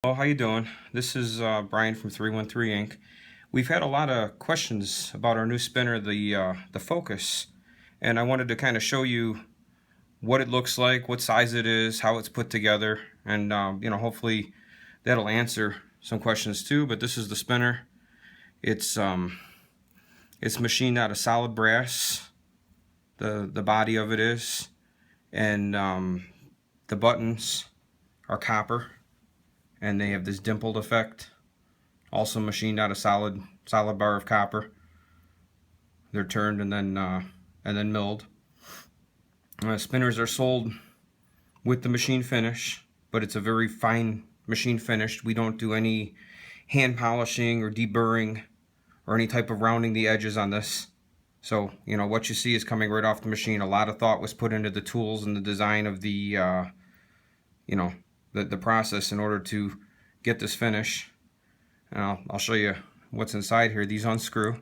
Oh, how you doing? This is Brian from 313 Inc. We've had a lot of questions about our new spinner, the Focus, and I wanted to kind of show you what it looks like, what size it is, how it's put together, and hopefully that'll answer some questions too. But this is the spinner. It's it's machined out of solid brass. The body of it is, and the buttons are copper, and they have this dimpled effect. Also machined out of solid bar of copper. They're turned and then milled. Spinners are sold with the machine finish, but it's a very fine machine finish. We don't do any hand polishing or deburring or any type of rounding the edges on this. So what you see is coming right off the machine. A lot of thought was put into the tools and the design of the the process in order to get this finish. And I'll show you what's inside here. These unscrew.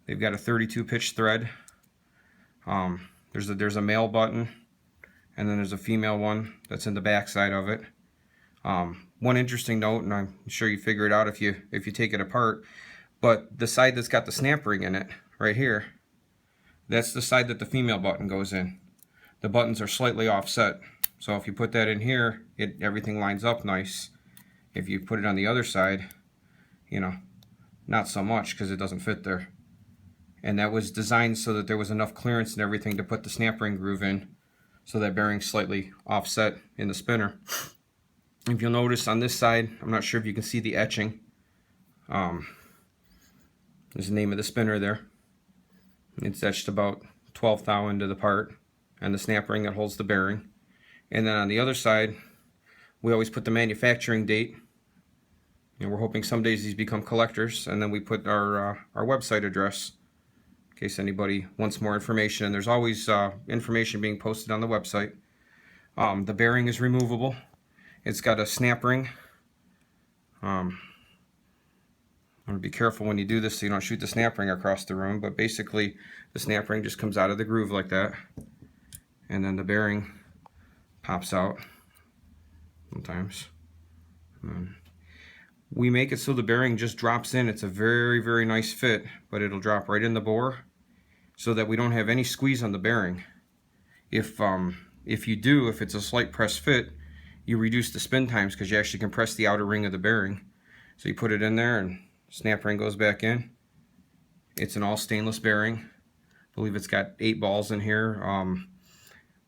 They've got a 32 pitch thread. There's a male button, and then there's a female one that's in the back side of it. One interesting note, and I'm sure you figure it out if you take it apart, but the side that's got the snap ring in it, right here, that's the side that the female button goes in. The buttons are slightly offset, so if you put that in here, everything lines up nice. If you put it on the other side, not so much, because it doesn't fit there. And that was designed so that there was enough clearance and everything to put the snap ring groove in, so that bearing's slightly offset in the spinner. If you'll notice on this side, I'm not sure if you can see the etching. There's the name of the spinner there. It's etched about 1/12 thou into the part, and the snap ring that holds the bearing. And then on the other side, we always put the manufacturing date. And we're hoping some days these become collectors, and then we put our website address in case anybody wants more information. And there's always information being posted on the website. The bearing is removable. It's got a snap ring. I'm going to be careful when you do this so you don't shoot the snap ring across the room, but basically the snap ring just comes out of the groove like that, and then the bearing pops out sometimes. We make it so the bearing just drops in. It's a very, very nice fit, but it'll drop right in the bore so that we don't have any squeeze on the bearing. If it's a slight press fit, you reduce the spin times because you actually compress the outer ring of the bearing. So you put it in there and snap ring goes back in. It's an all stainless bearing. I believe it's got 8 balls in here.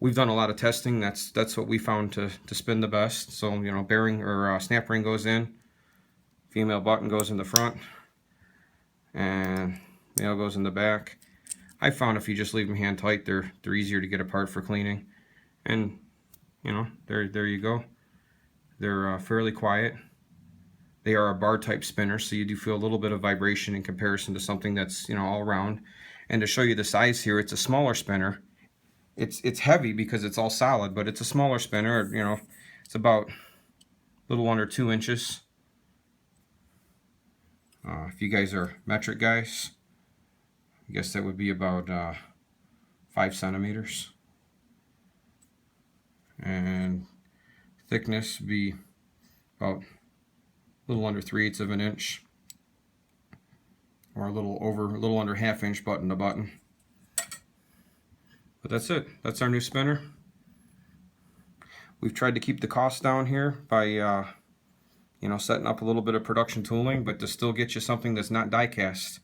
We've done a lot of testing. That's what we found to spin the best. So bearing or snap ring goes in, female button goes in the front, and male goes in the back. I found if you just leave them hand tight, they're easier to get apart for cleaning. And there you go. They're fairly quiet. They are a bar type spinner, so you do feel a little bit of vibration in comparison to something that's all round. And to show you the size here, it's a smaller spinner. It's heavy because it's all solid, but it's a smaller spinner. It's about a little under 2 inches. If you guys are metric guys, I guess that would be about 5 centimeters. And thickness would be about a little under 3/8 of an inch, or a little under 1/2 inch button to button. But that's it. That's our new spinner. We've tried to keep the cost down here by setting up a little bit of production tooling, but to still get you something that's not die cast.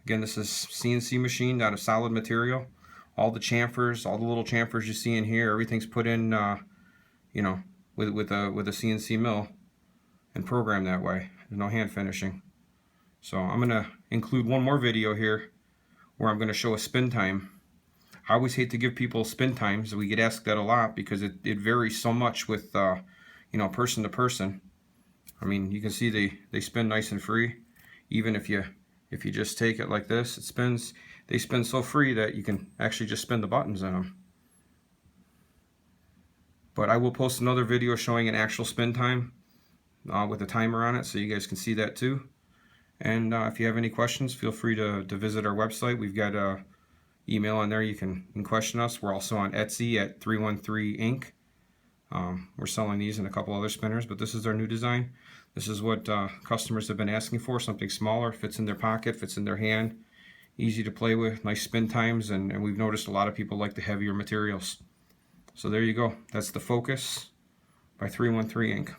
Again, this is CNC machined out of solid material. All the chamfers, all the little chamfers you see in here, everything's put in with a CNC mill and programmed that way. There's no hand finishing. So I'm going to include one more video here where I'm going to show a spin time. I always hate to give people spin times. We get asked that a lot because it varies so much with person to person. I mean, you can see they spin nice and free. Even if you just take it like this, they spin so free that you can actually just spin the buttons in them. But I will post another video showing an actual spin time with a timer on it, so you guys can see that too. And if you have any questions, feel free to visit our website. We've got an email on there. You can question us. We're also on Etsy at 313 Inc. We're selling these and a couple other spinners, but this is our new design. This is what customers have been asking for, something smaller, fits in their pocket, fits in their hand, easy to play with, nice spin times, and we've noticed a lot of people like the heavier materials. So there you go. That's the Focus by 313 Inc.